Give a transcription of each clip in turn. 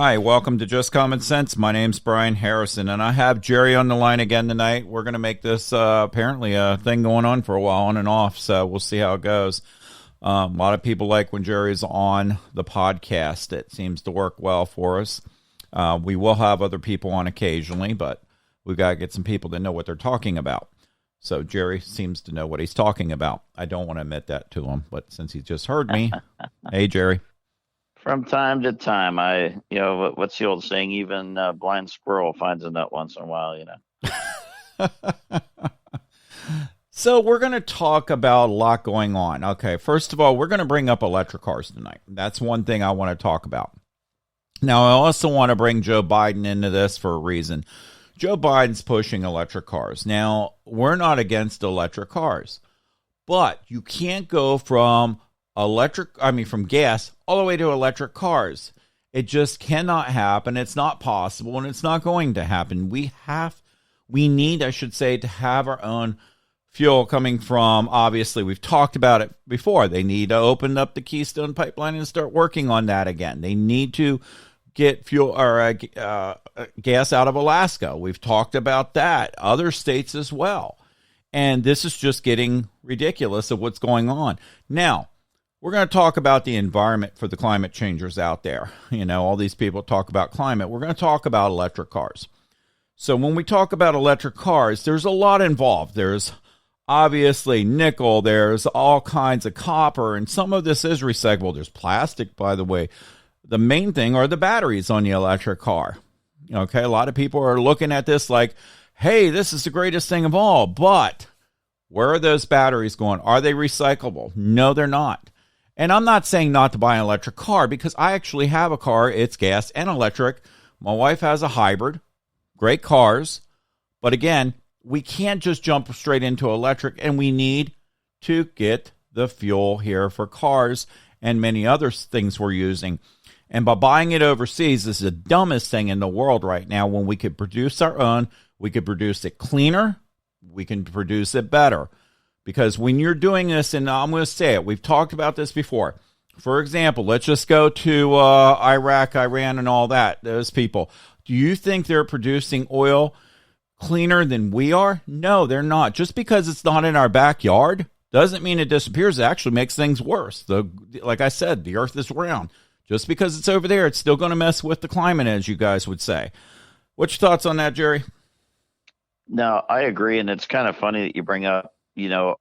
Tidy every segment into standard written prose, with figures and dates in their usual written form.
Hi, welcome to Just Common Sense. My name's Brian Harrison, and I have Jerry on the line again tonight. We're going to make this apparently a thing going on for a while, on and off, so we'll see how it goes. A lot of people like when Jerry's on the podcast. It seems to work well for us. We will have other people on occasionally, but we've got to get some people that know what they're talking about. So Jerry seems to know what he's talking about. I don't want to admit that to him, but since he just heard me, hey, Jerry. From time to time, what's the old saying? Even a blind squirrel finds a nut once in a while, So we're going to talk about a lot going on. Okay, first of all, we're going to bring up electric cars tonight. That's one thing I want to talk about. Now, I also want to bring Joe Biden into this for a reason. Joe Biden's pushing electric cars. Now, we're not against electric cars, but you can't go from from gas all the way to electric cars. It just cannot happen. It's not possible, and it's not going to happen. We need, I should say, to have our own fuel coming from, obviously, we've talked about it before. They need to open up the Keystone Pipeline and start working on that again. They need to get fuel or gas out of Alaska. We've talked about that. Other states as well. And this is just getting ridiculous of what's going on. Now, we're going to talk about the environment for the climate changers out there. You know, all these people talk about climate. We're going to talk about electric cars. So when we talk about electric cars, there's a lot involved. There's obviously nickel. There's all kinds of copper, and some of this is recyclable. There's plastic, by the way. The main thing are the batteries on the electric car. Okay, a lot of people are looking at this like, hey, this is the greatest thing of all. But where are those batteries going? Are they recyclable? No, they're not. And I'm not saying not to buy an electric car because I actually have a car. It's gas and electric. My wife has a hybrid. Great cars. But again, we can't just jump straight into electric, and we need to get the fuel here for cars and many other things we're using. And by buying it overseas is the dumbest thing in the world right now when we could produce our own. We could produce it cleaner. We can produce it better. Because when you're doing this, and I'm going to say it, we've talked about this before. For example, let's just go to Iraq, Iran, and all that, those people. Do you think they're producing oil cleaner than we are? No, they're not. Just because it's not in our backyard doesn't mean it disappears. It actually makes things worse. Like I said, the earth is round. Just because it's over there, it's still going to mess with the climate, as you guys would say. What's your thoughts on that, Jerry? No, I agree. And it's kind of funny that you bring up,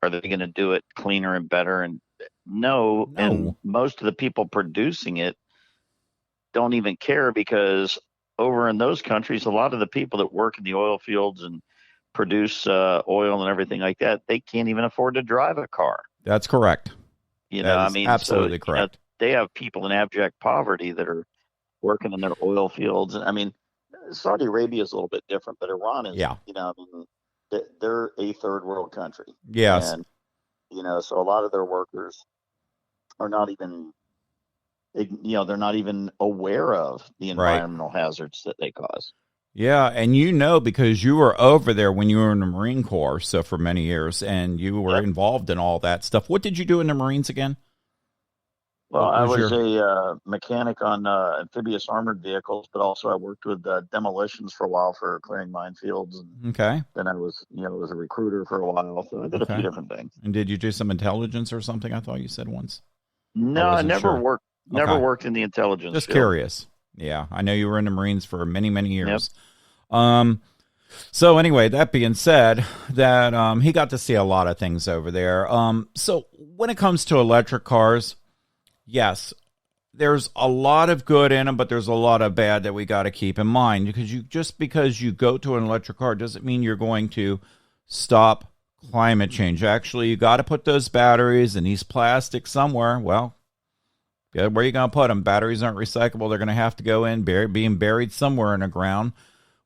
are they going to do it cleaner and better? And no. And most of the people producing it don't even care, because over in those countries, a lot of the people that work in the oil fields and produce oil and everything like that, they can't even afford to drive a car. That's correct. Absolutely correct. They have people in abject poverty that are working in their oil fields. And I mean, Saudi Arabia is a little bit different, but Iran is, they're a third world country. Yes. And, so a lot of their workers are not even, they're not even aware of the environmental hazards that they cause. Yeah. And because you were over there when you were in the Marine Corps, so for many years, and you were involved in all that stuff. What did you do in the Marines again? Well, I was a mechanic on amphibious armored vehicles, but also I worked with demolitions for a while for clearing minefields. And then I was, was a recruiter for a while, so I did a few different things. And did you do some intelligence or something? I thought you said once. No, I never worked. Never worked in the intelligence. Just field. Curious. Yeah, I know you were in the Marines for many, many years. Yep. So anyway, that being said, that he got to see a lot of things over there. So when it comes to electric cars, yes, there's a lot of good in them, but there's a lot of bad that we got to keep in mind. Because you go to an electric car doesn't mean you're going to stop climate change. Actually, you got to put those batteries and these plastics somewhere. Well, where are you going to put them? Batteries aren't recyclable. They're going to have to go in, being buried somewhere in the ground,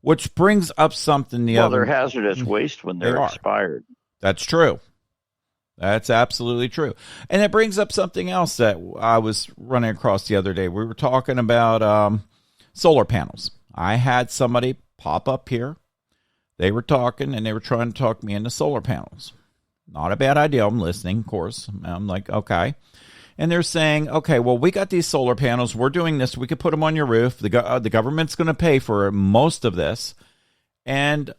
which brings up something they're hazardous waste when they're expired. That's true. That's absolutely true. And it brings up something else that I was running across the other day. We were talking about solar panels. I had somebody pop up here. They were talking, and they were trying to talk me into solar panels. Not a bad idea. I'm listening, of course. I'm like, okay. and they're saying, okay, well, we got these solar panels. We're doing this. We could put them on your roof. The government's going to pay for most of this. And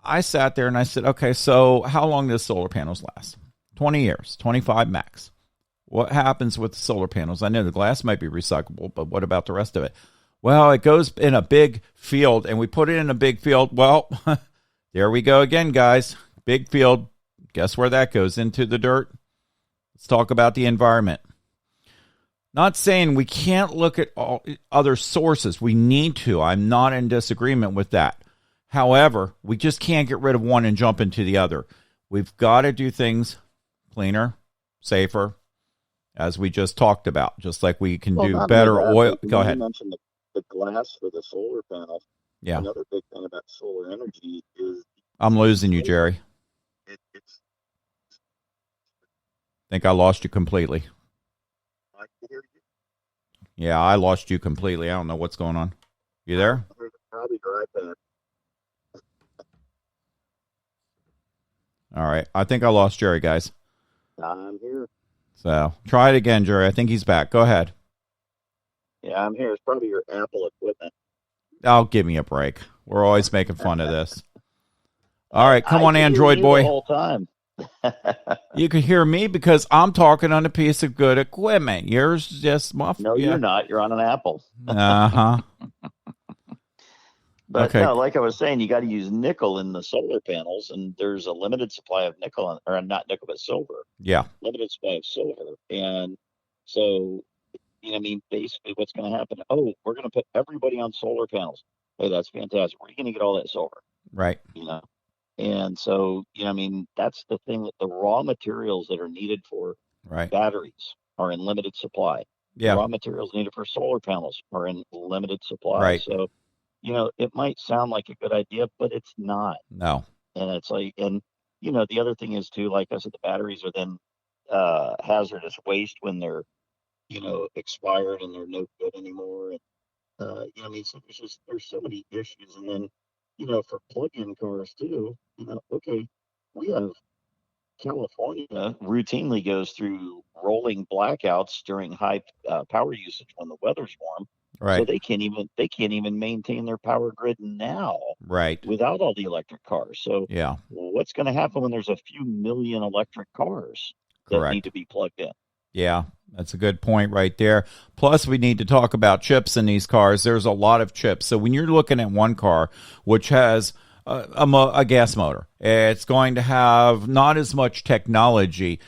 I sat there and I said, okay, so how long does solar panels last? 20 years, 25 max. What happens with the solar panels? I know the glass might be recyclable, but what about the rest of it? Well, it goes in a big field, and we put it in a big field. Well, there we go again, guys. Big field. Guess where that goes? Into the dirt. Let's talk about the environment. Not saying we can't look at all other sources. We need to. I'm not in disagreement with that. However, we just can't get rid of one and jump into the other. We've got to do things cleaner, safer, as we just talked about, just like we can do better oil. Go ahead. You mentioned the glass for the solar panel. Yeah. Another big thing about solar energy is... I'm losing you, Jerry. I think I lost you completely. I can hear you. Yeah, I lost you completely. I don't know what's going on. You there? Probably your iPad. All right. I think I lost Jerry, guys. I'm here. So try it again, Jerry. I think he's back. Go ahead. Yeah, I'm here. It's probably your Apple equipment. Oh, give me a break. We're always making fun of this. All right. Come on, Android boy. The whole time. You can hear me because I'm talking on a piece of good equipment. Yours just muffled. No, you're not. You're on an Apple. Uh-huh. But okay. No, like I was saying, you got to use nickel in the solar panels, and there's a limited supply of nickel, or not nickel, but silver. Yeah. Limited supply of silver. And so, basically what's going to happen? Oh, we're going to put everybody on solar panels. Hey, that's fantastic. Where are you going to get all that silver? Right. And so, that's the thing, that the raw materials that are needed for batteries are in limited supply. Yeah. The raw materials needed for solar panels are in limited supply. Right. So, it might sound like a good idea, but it's not. No. And it's like, the other thing is too, like I said, the batteries are then hazardous waste when they're, expired and they're no good anymore. And, so there's so many issues. And then, for plug-in cars too, okay, we have California routinely goes through rolling blackouts during high power usage when the weather's warm. Right. So they can't even maintain their power grid now. Right. Without all the electric cars. So yeah. What's going to happen when there's a few million electric cars that need to be plugged in? Yeah, that's a good point right there. Plus, we need to talk about chips in these cars. There's a lot of chips. So when you're looking at one car, which has a gas motor, it's going to have not as much technology.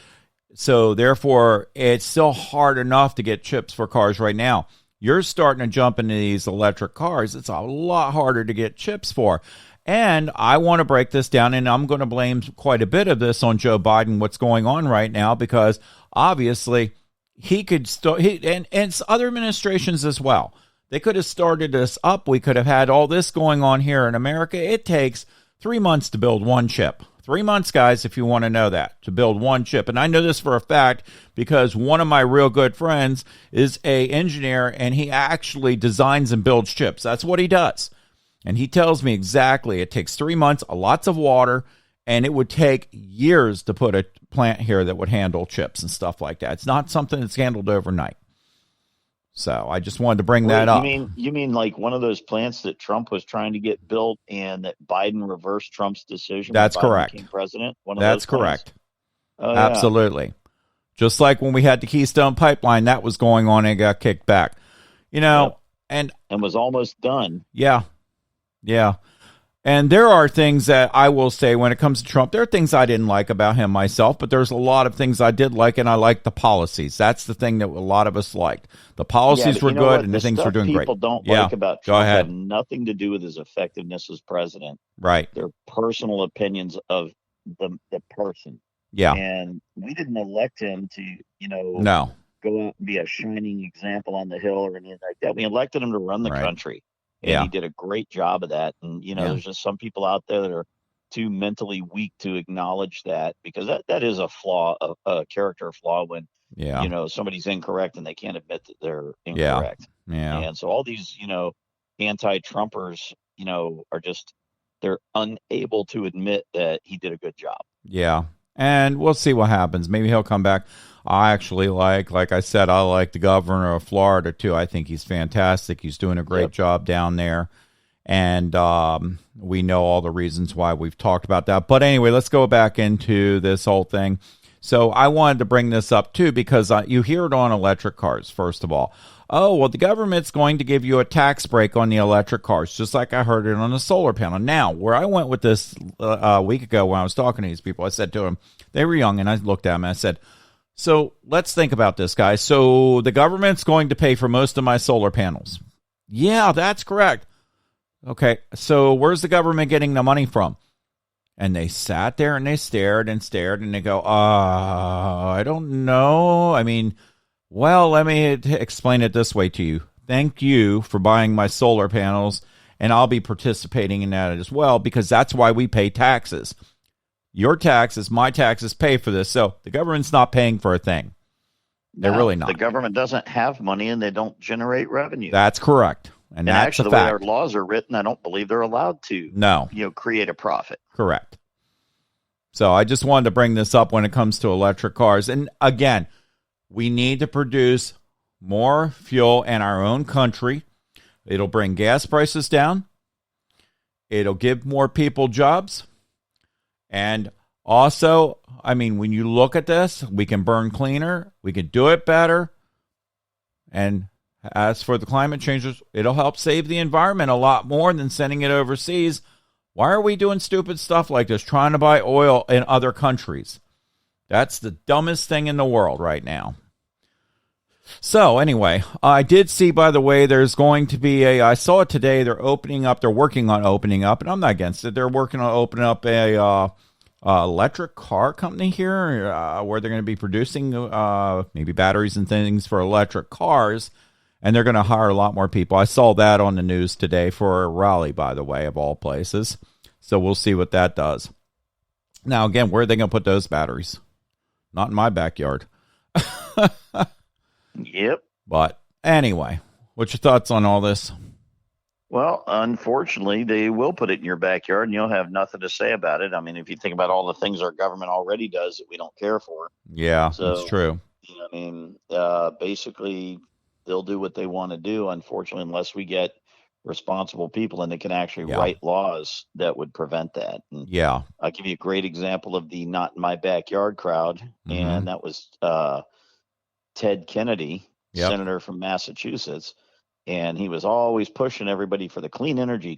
So therefore, it's still hard enough to get chips for cars right now. You're starting to jump into these electric cars. It's a lot harder to get chips for. And I want to break this down, and I'm going to blame quite a bit of this on Joe Biden, what's going on right now, because obviously he could and other administrations as well. They could have started this up. We could have had all this going on here in America. It takes 3 months to build one chip. 3 months, guys, if you want to know that, to build one chip. And I know this for a fact because one of my real good friends is an engineer, and he actually designs and builds chips. That's what he does. And he tells me exactly it takes 3 months, lots of water, and it would take years to put a plant here that would handle chips and stuff like that. It's not something that's handled overnight. So I just wanted to bring that up. You mean like one of those plants that Trump was trying to get built and that Biden reversed Trump's decision? That's correct. Became president. That's correct. Oh, absolutely. Yeah. Just like when we had the Keystone Pipeline, that was going on and got kicked back. And was almost done. Yeah. Yeah. And there are things that I will say when it comes to Trump, there are things I didn't like about him myself, but there's a lot of things I did like, and I liked the policies. That's the thing that a lot of us liked. The policies were good, and the things were doing great. People don't like about Trump have nothing to do with his effectiveness as president. Right. They're personal opinions of the person. Yeah. And we didn't elect him to, no, go out and be a shining example on the Hill or anything like that. We elected him to run the country. And he did a great job of that. And, there's just some people out there that are too mentally weak to acknowledge that, because that is a flaw, a character flaw when, somebody's incorrect and they can't admit that they're incorrect. Yeah. And so all these, anti-Trumpers, are just, they're unable to admit that he did a good job. Yeah. And we'll see what happens. Maybe he'll come back. I actually like I said, I like the governor of Florida too. I think he's fantastic. He's doing a great job down there. And we know all the reasons why. We've talked about that. But anyway, let's go back into this whole thing. So I wanted to bring this up too, because you hear it on electric cars, first of all. Oh, well, the government's going to give you a tax break on the electric cars, just like I heard it on the solar panel. Now, where I went with this a week ago when I was talking to these people, I said to them, they were young, and I looked at them and I said, so let's think about this, guys. So the government's going to pay for most of my solar panels. Yeah, that's correct. Okay, so where's the government getting the money from? And they sat there and they stared and stared and they go, I don't know. I mean, well, let me explain it this way to you. Thank you for buying my solar panels, and I'll be participating in that as well, because that's why we pay taxes. Your taxes, my taxes pay for this, so the government's not paying for a thing. They're really not. The government doesn't have money, and they don't generate revenue. That's correct. And that's actually, the way our laws are written, I don't believe they're allowed to create a profit. Correct. So I just wanted to bring this up when it comes to electric cars. And again, we need to produce more fuel in our own country. It'll bring gas prices down. It'll give more people jobs. And also, I mean, when you look at this, we can burn cleaner. We can do it better. And as for the climate changes, it'll help save the environment a lot more than sending it overseas. Why are we doing stupid stuff like this, trying to buy oil in other countries? That's the dumbest thing in the world right now. So anyway, I did see, by the way, there's going to be I saw it today, they're working on opening up, and I'm not against it. They're working on opening up a electric car company here where they're going to be producing maybe batteries and things for electric cars, and they're going to hire a lot more people. I saw that on the news today for Raleigh, by the way, of all places. So we'll see what that does. Now, again, where are they going to put those batteries? Not in my backyard. Yep. But anyway, what's your thoughts on all this? Well, unfortunately, they will put it in your backyard and you'll have nothing to say about it. I mean, if you think about all the things our government already does that we don't care for. Yeah, that's true. I mean, basically, they'll do what they want to do, unfortunately, unless we get responsible people and they can actually write laws that would prevent that. And I'll give you a great example of the not in my backyard crowd. And that was Ted Kennedy, senator from Massachusetts. And he was always pushing everybody for the clean energy.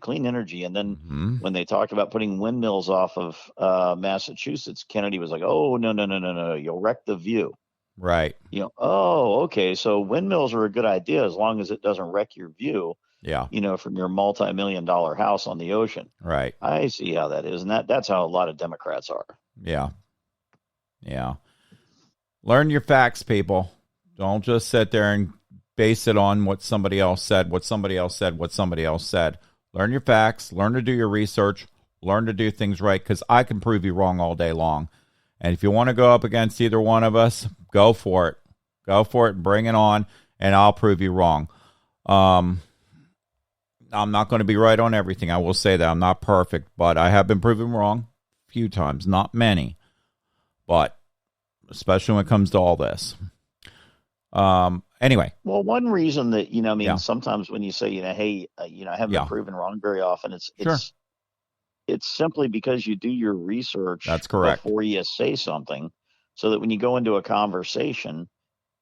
And then when they talked about putting windmills off of Massachusetts, Kennedy was like, oh, no, you'll wreck the view. Right. Oh, okay. So windmills are a good idea as long as it doesn't wreck your view. Yeah. From your multi-million-dollar house on the ocean. Right. I see how that is. And that's how a lot of Democrats are. Yeah. Yeah. Learn your facts, people. Don't just sit there and base it on what somebody else said. Learn your facts. Learn to do your research. Learn to do things right, because I can prove you wrong all day long. And if you want to go up against either one of us, go for it. Go for it. Bring it on, and I'll prove you wrong. I'm not going to be right on everything. I will say that I'm not perfect, but I have been proven wrong a few times, not many. But especially when it comes to all this. Anyway. Well, one reason that, sometimes when you say, hey, I haven't been proven wrong very often, it's simply because you do your research. That's correct. Before you say something, so that when you go into a conversation,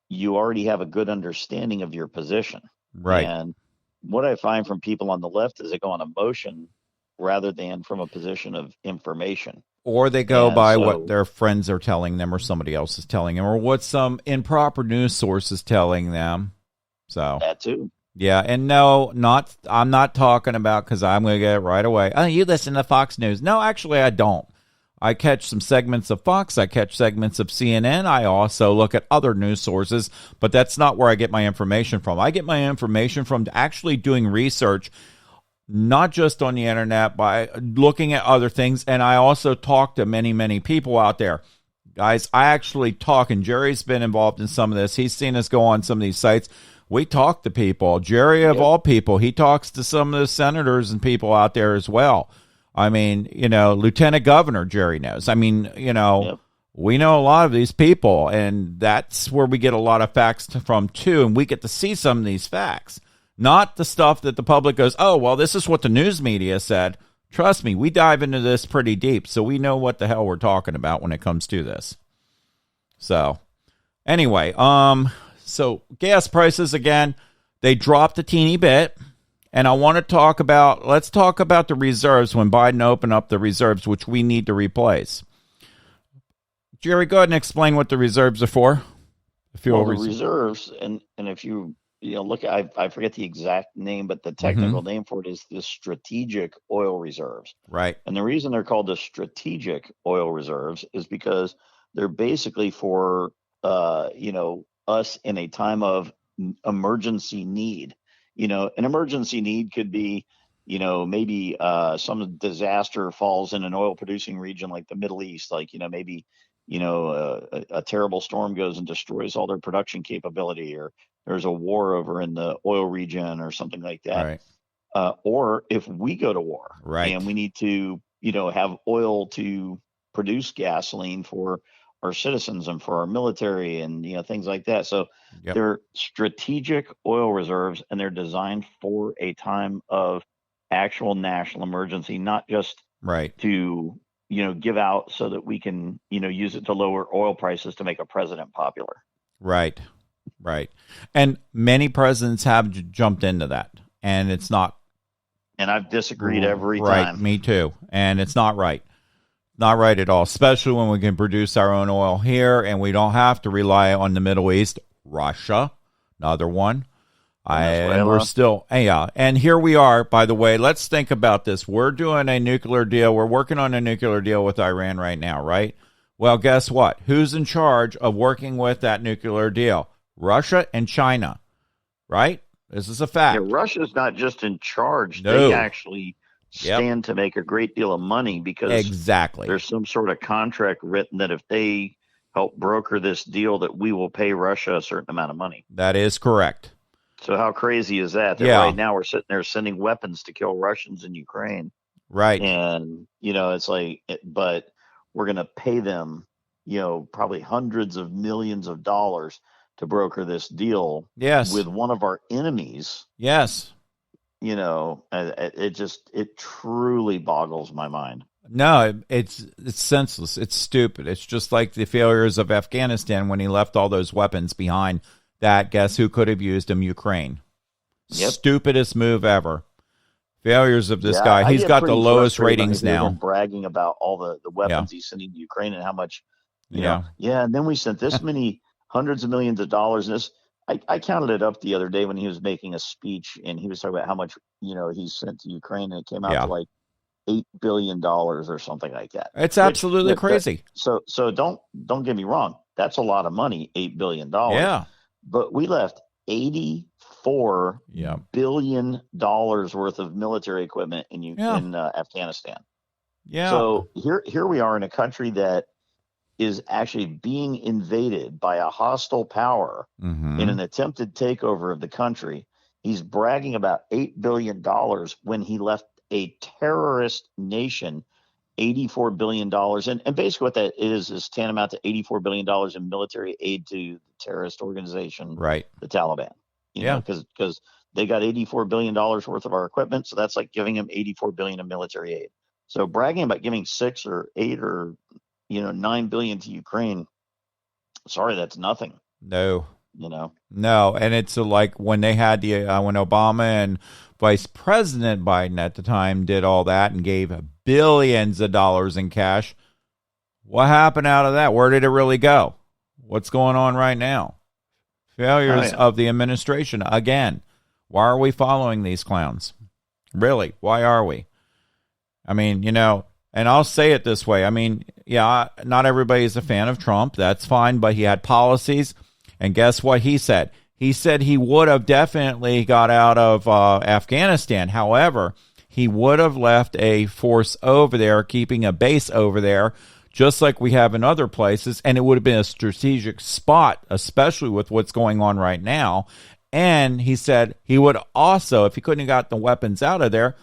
you already have a good understanding of your position. Right. And what I find from people on the left is they go on emotion rather than from a position of information. Or they go by what their friends are telling them, or somebody else is telling them, or what some improper news source is telling them. So that too. Yeah, and I'm not talking about, because I'm going to get it right away. Oh, you listen to Fox News. No, actually, I don't. I catch some segments of Fox. I catch segments of CNN. I also look at other news sources, but that's not where I get my information from. I get my information from actually doing research, not just on the internet, by looking at other things. And I also talk to many, many people out there. Guys, I actually talk, and Jerry's been involved in some of this. He's seen us go on some of these sites. We talk to people. Jerry, of all people, he talks to some of the senators and people out there as well. I mean, Lieutenant Governor Jerry knows. I mean, We know a lot of these people, and that's where we get a lot of facts from too, and we get to see some of these facts. Not the stuff that the public goes, oh, well, this is what the news media said. Trust me, we dive into this pretty deep, so we know what the hell we're talking about when it comes to this. So, anyway, so gas prices, again, they dropped a teeny bit, and I want to let's talk about the reserves when Biden opened up the reserves, which we need to replace. Jerry, go ahead and explain what the reserves are for. The reserves, and if you look at, I forget the exact name, but the technical name for it is the strategic oil reserves. Right. And the reason they're called the strategic oil reserves is because they're basically for, us in a time of emergency need. An emergency need could be, maybe some disaster falls in an oil producing region like the Middle East, like, maybe, a terrible storm goes and destroys all their production capability, or there's a war over in the oil region or something like that. Right. Or if we go to war, right, and we need to, have oil to produce gasoline for our citizens and for our military and, things like that. So they're strategic oil reserves, and they're designed for a time of actual national emergency, not just to, give out so that we can, use it to lower oil prices to make a president popular. Right. Right. And many presidents have jumped into that, and it's not. And I've disagreed every time. Right. Me too. And it's not right. Not right at all, especially when we can produce our own oil here and we don't have to rely on the Middle East. Russia, another one. And we're still, and here we are, by the way. Let's think about this. We're doing a nuclear deal. We're working on a nuclear deal with Iran right now, right? Well, guess what? Who's in charge of working with that nuclear deal? Russia and China, right? This is a fact. Yeah, Russia's not just in charge. No. They actually stand to make a great deal of money because there's some sort of contract written that if they help broker this deal, that we will pay Russia a certain amount of money. That is correct. So how crazy is that? That right now we're sitting there sending weapons to kill Russians in Ukraine. Right. And, it's like, but we're going to pay them, probably hundreds of millions of dollars to broker this deal with one of our enemies. Yes. It truly boggles my mind. No, it's senseless. It's stupid. It's just like the failures of Afghanistan when he left all those weapons behind. That, guess who could have used them? Ukraine. Yep. Stupidest move ever. Failures of this guy. He's got the lowest ratings now. Bragging about all the weapons he's sending to Ukraine and how much, and then we sent this many hundreds of millions of dollars. And this, I counted it up the other day when he was making a speech, and he was talking about how much, he sent to Ukraine, and it came out to like $8 billion or something like that. It's absolutely crazy. So don't get me wrong. That's a lot of money, $8 billion. Yeah. But we left $84 billion worth of military equipment in Afghanistan. Yeah. So here we are in a country that is actually being invaded by a hostile power in an attempted takeover of the country. He's bragging about $8 billion when he left a terrorist nation $84 billion. And basically what that is tantamount to $84 billion in military aid to the terrorist organization, the Taliban. Because they got $84 billion worth of our equipment. So that's like giving them $84 billion in military aid. So bragging about giving 6 or 8 or, $9 billion to Ukraine. Sorry, that's nothing. No. No. And it's like when they had when Obama and Vice President Biden at the time did all that and gave billions of dollars in cash. What happened out of that? Where did it really go? What's going on right now? Failures of the administration again. Why are we following these clowns? Really? Why are we? I mean, and I'll say it this way. I mean, not everybody is a fan of Trump. That's fine, but he had policies. And guess what he said? He said he would have definitely got out of Afghanistan. However, he would have left a force over there, keeping a base over there, just like we have in other places. And it would have been a strategic spot, especially with what's going on right now. And he said he would also, if he couldn't have got the weapons out of there,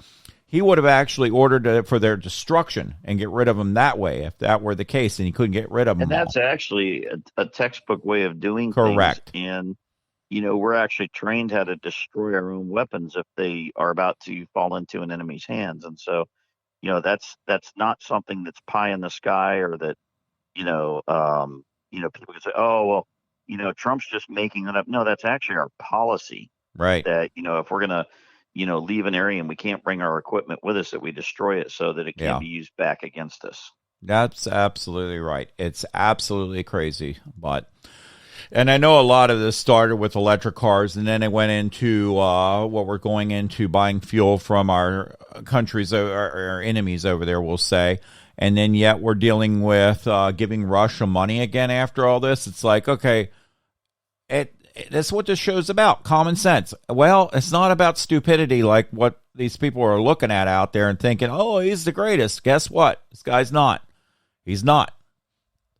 he would have actually ordered it for their destruction and get rid of them that way, if that were the case, and he couldn't get rid of them. And that's actually a textbook way of doing correct. things. And, we're actually trained how to destroy our own weapons if they are about to fall into an enemy's hands. And so, that's not something that's pie in the sky, or that, people can say, oh, well, Trump's just making it up. No, that's actually our policy. Right. That, if we're going to, leave an area and we can't bring our equipment with us, that we destroy it so that it can't be used back against us. That's absolutely right. It's absolutely crazy. And I know a lot of this started with electric cars, and then it went into what we're going into, buying fuel from our countries, our enemies over there, we'll say. And then yet we're dealing with giving Russia money again after all this. It's like, okay, that's what this show's about, common sense. Well, it's not about stupidity like what these people are looking at out there and thinking, oh, he's the greatest. Guess what? This guy's not. He's not.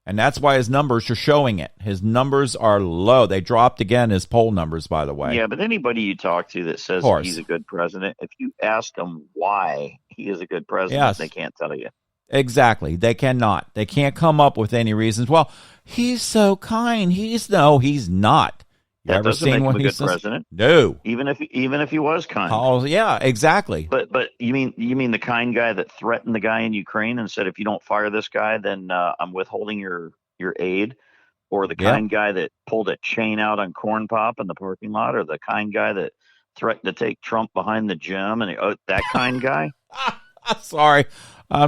And that's why his numbers are showing it. His numbers are low. They dropped again, his poll numbers, by the way. Yeah, but anybody you talk to that says he's a good president, if you ask them why he is a good president, they can't tell you. Exactly. They cannot. They can't come up with any reasons. Well, he's so kind. He's not. You that doesn't make him a good president. No. Even if he was kind. Oh, yeah, exactly. But you mean the kind guy that threatened the guy in Ukraine and said, if you don't fire this guy, then I'm withholding your aid? Or the kind guy that pulled a chain out on Corn Pop in the parking lot? Or the kind guy that threatened to take Trump behind the gym? And that kind guy? I'm sorry. I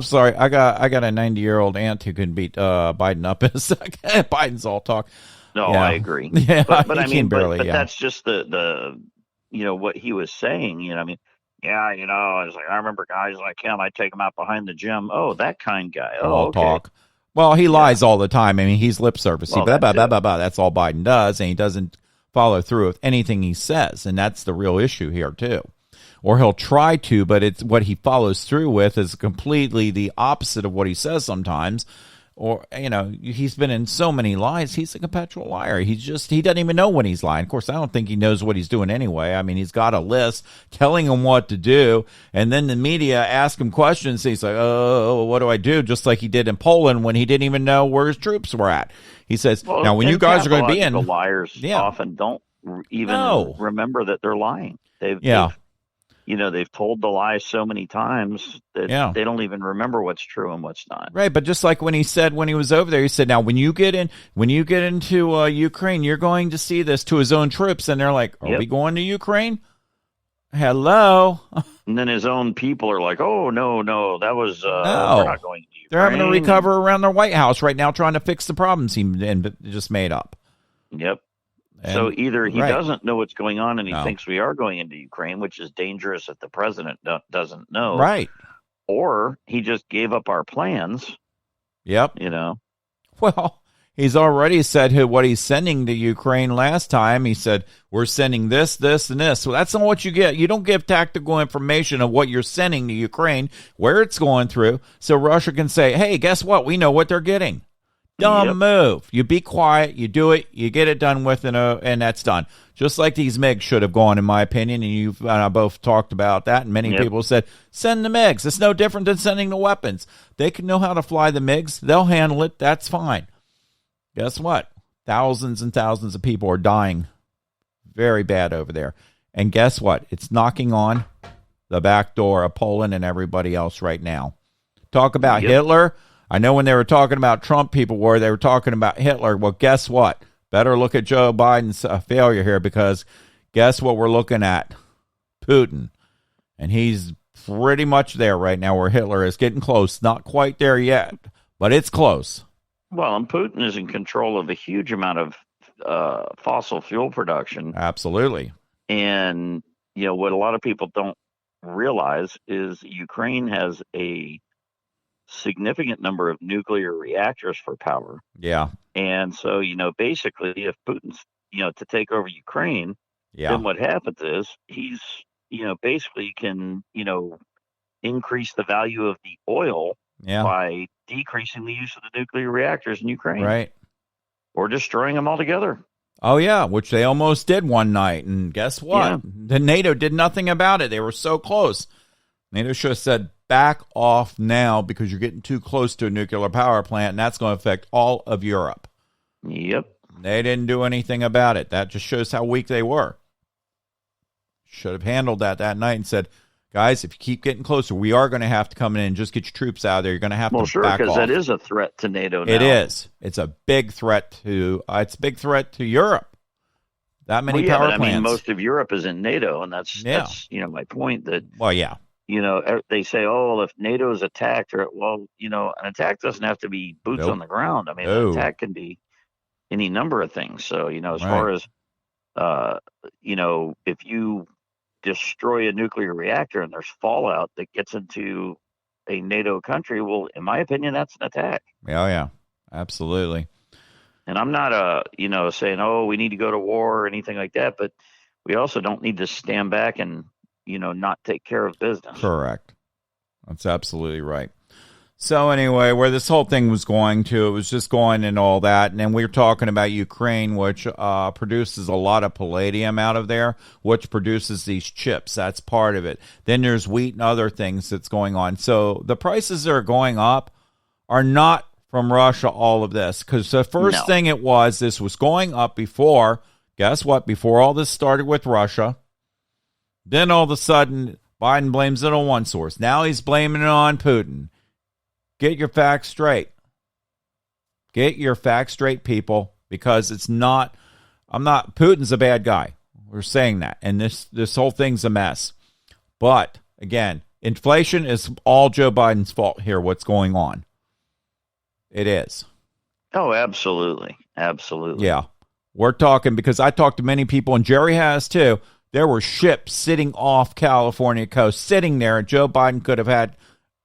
got a 90-year-old aunt who can beat Biden up in a second. Biden's all talk. No, I agree. Yeah, but I mean, barely, but that's just the what he was saying. I mean, it's like, I remember guys like him. I take him out behind the gym. Oh, that kind guy. Oh, all okay. Talk. Well, he lies all the time. I mean, he's lip service. Well, that's all Biden does, and he doesn't follow through with anything he says, and that's the real issue here too. Or he'll try to, but it's what he follows through with is completely the opposite of what he says sometimes. Or, he's been in so many lies. He's a perpetual liar. He doesn't even know when he's lying. Of course, I don't think he knows what he's doing anyway. I mean, he's got a list telling him what to do. And then the media ask him questions. He's like, oh, what do I do? Just like he did in Poland when he didn't even know where his troops were at. He says, now when you guys are going to be in. The liars often don't even remember that they're lying. They've told the lie so many times that they don't even remember what's true and what's not. Right, but just like when he was over there, he said, now when you get into Ukraine, you're going to see this, to his own troops, and they're like, are we going to Ukraine? Hello. And then his own people are like, oh, no, that was we're not going to Ukraine. They're having to recover around their White House right now, trying to fix the problems he just made up. Yep. So either he doesn't know what's going on and he thinks we are going into Ukraine, which is dangerous if the president doesn't know. Right. Or he just gave up our plans. Yep. Well, he's already said what he's sending to Ukraine last time. He said, we're sending this, this, and this. So that's not what you get. You don't give tactical information of what you're sending to Ukraine, where it's going through, so Russia can say, hey, guess what? We know what they're getting. Dumb move. You be quiet, you do it, you get it done with, and that's done. Just like these MiGs should have gone, in my opinion, and you and I both talked about that, and many people said, send the MiGs. It's no different than sending the weapons. They can know how to fly the MiGs. They'll handle it. That's fine. Guess what? Thousands and thousands of people are dying very bad over there. And guess what? It's knocking on the back door of Poland and everybody else right now. Talk about Hitler. I know when they were talking about Trump, they were talking about Hitler. Well, guess what? Better look at Joe Biden's failure here, because guess what we're looking at? Putin. And he's pretty much there right now where Hitler is, getting close. Not quite there yet, but it's close. Well, and Putin is in control of a huge amount of fossil fuel production. Absolutely. And, what a lot of people don't realize is Ukraine has a significant number of nuclear reactors for power. Yeah. And so, basically, if Putin's, to take over Ukraine, then what happens is he's, basically can, increase the value of the oil by decreasing the use of the nuclear reactors in Ukraine. Right. Or destroying them altogether. Oh, yeah, which they almost did one night. And guess what? The NATO did nothing about it. They were so close. NATO should have said, back off now because you're getting too close to a nuclear power plant, and that's going to affect all of Europe. Yep. They didn't do anything about it. That just shows how weak they were. Should have handled that night and said, guys, if you keep getting closer, we are going to have to come in and just get your troops out of there. You're going to have to back off. Well, sure, because that is a threat to NATO now. It is. It's a big threat to Europe. That many power plants. I mean, most of Europe is in NATO, and that's my point. That they say, oh, if NATO is attacked, an attack doesn't have to be boots on the ground. I mean, an attack can be any number of things. So, as far as, if you destroy a nuclear reactor and there's fallout that gets into a NATO country, well, in my opinion, that's an attack. Yeah, absolutely. And I'm not saying, oh, we need to go to war or anything like that, but we also don't need to stand back and not take care of business. Correct. That's absolutely right. So anyway, where this whole thing was going to, it was just going and all that. And then we were talking about Ukraine, which produces a lot of palladium out of there, which produces these chips. That's part of it. Then there's wheat and other things that's going on. So the prices that are going up are not from Russia, all of this. Because the first thing this was going up before, guess what? Before all this started with Russia. Then all of a sudden, Biden blames it on one source. Now he's blaming it on Putin. Get your facts straight. Get your facts straight, people, because Putin's a bad guy. We're saying that. And this whole thing's a mess. But, again, inflation is all Joe Biden's fault here, what's going on. It is. Oh, absolutely. Absolutely. Yeah. We're talking, because I talked to many people, and Jerry has too. There were ships sitting off California coast, sitting there, and Joe Biden could have had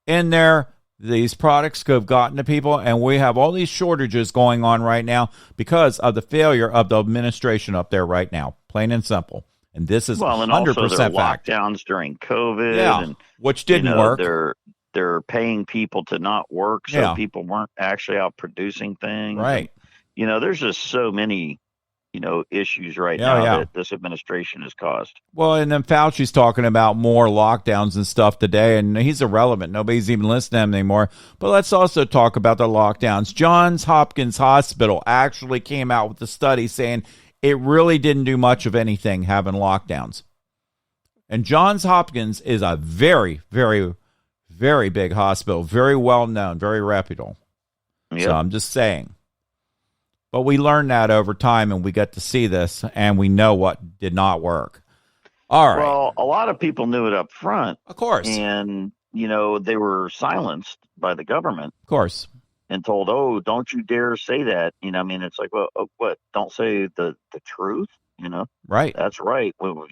in there. These products could have gotten to people, and we have all these shortages going on right now because of the failure of the administration up there right now, plain and simple. And this is 100% and also their fact. Lockdowns during COVID, and which didn't work. They're paying people to not work, so people weren't actually out producing things. Right. And, there's just so many issues right now that this administration has caused. Well, and then Fauci's talking about more lockdowns and stuff today, and he's irrelevant. Nobody's even listening to him anymore. But let's also talk about the lockdowns. Johns Hopkins Hospital actually came out with a study saying it really didn't do much of anything having lockdowns. And Johns Hopkins is a very, very, very big hospital, very well known, very reputable. Yep. So I'm just saying. But we learned that over time, and we got to see this, and we know what did not work. All right. Well, a lot of people knew it up front. Of course. And, they were silenced by the government. Of course. And told, oh, don't you dare say that. It's like, well, what? Don't say the truth, Right. That's right. Well,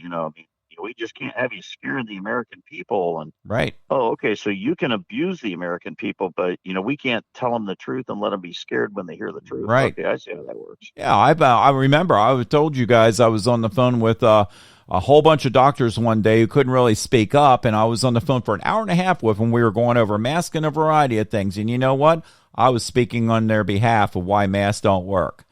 we just can't have you scare the American people. And right. Oh, okay. So you can abuse the American people, but we can't tell them the truth and let them be scared when they hear the truth. Right. Okay, I see how that works. Yeah, I remember. I told you guys I was on the phone with a whole bunch of doctors one day who couldn't really speak up, and I was on the phone for an hour and a half with them. We were going over masks and a variety of things, and you know what? I was speaking on their behalf of why masks don't work.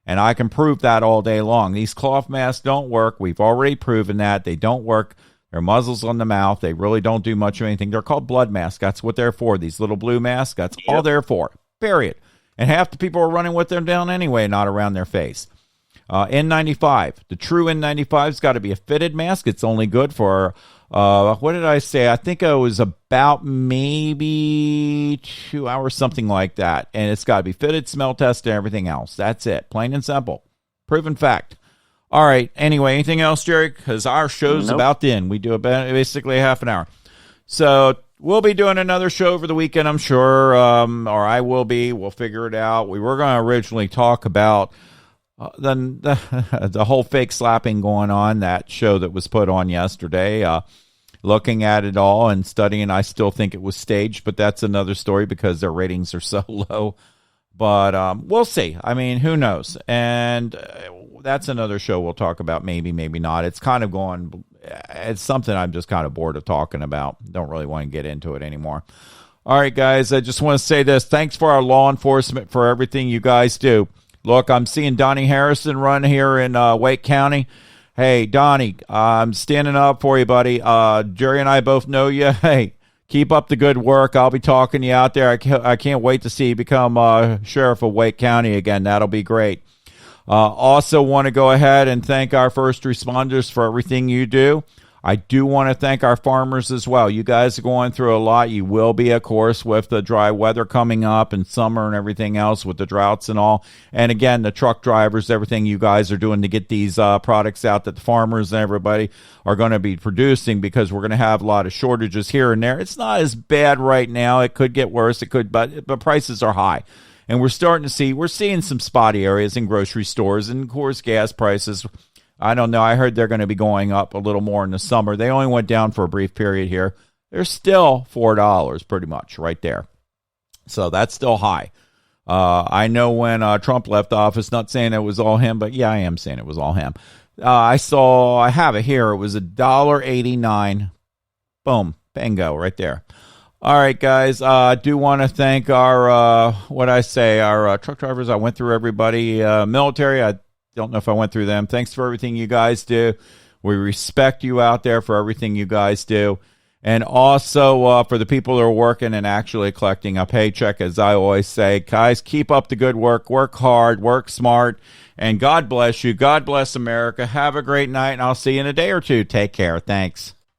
And I can prove that all day long. These cloth masks don't work. We've already proven that. They don't work. They're muzzles on the mouth. They really don't do much of anything. They're called blood masks. That's what they're for. These little blue masks, that's all they're for, period. And half the people are running with them down anyway, not around their face. N95. The true N95's got to be a fitted mask. It's only good for, what did I say? I think it was about maybe 2 hours, something like that. And it's got to be fitted, smell tested, and everything else. That's it. Plain and simple. Proven fact. All right. Anyway, anything else, Jerry? Because our show's about to end. We do about basically half an hour. So we'll be doing another show over the weekend, I'm sure. Or I will be. We'll figure it out. We were going to originally talk about the whole fake slapping going on, that show that was put on yesterday, looking at it all and studying. I still think it was staged, but that's another story because their ratings are so low. But we'll see. I mean, who knows? And that's another show we'll talk about. Maybe, maybe not. It's kind of going, it's something I'm just kind of bored of talking about. Don't really want to get into it anymore. All right, guys, I just want to say this. Thanks for our law enforcement for everything you guys do. Look, I'm seeing Donnie Harrison run here in Wake County. Hey, Donnie, I'm standing up for you, buddy. Jerry and I both know you. Hey, Keep up the good work. I'll be talking to you out there. I can't wait to see you become sheriff of Wake County again. That'll be great. Also want to go ahead and thank our first responders for everything you do. I do want to thank our farmers as well. You guys are going through a lot. You will be, of course, with the dry weather coming up and summer and everything else with the droughts and all. And again, the truck drivers, everything you guys are doing to get these products out that the farmers and everybody are going to be producing, because we're going to have a lot of shortages here and there. It's not as bad right now. It could get worse. It could, but prices are high. And we're seeing some spotty areas in grocery stores, and of course, gas prices. I don't know. I heard they're going to be going up a little more in the summer. They only went down for a brief period here. They're still $4 pretty much right there. So that's still high. I know when Trump left office, not saying it was all him, but yeah, I am saying it was all him. I have it here. It was $1.89. Boom. Bingo right there. All right, guys. I do want to thank our truck drivers. I went through everybody. Military, I don't know if I went through them. Thanks for everything you guys do. We respect you out there for everything you guys do. And also for the people who are working and actually collecting a paycheck, as I always say, guys, keep up the good work. Work hard, work smart, and God bless you. God bless America. Have a great night, and I'll see you in a day or two. Take care. Thanks.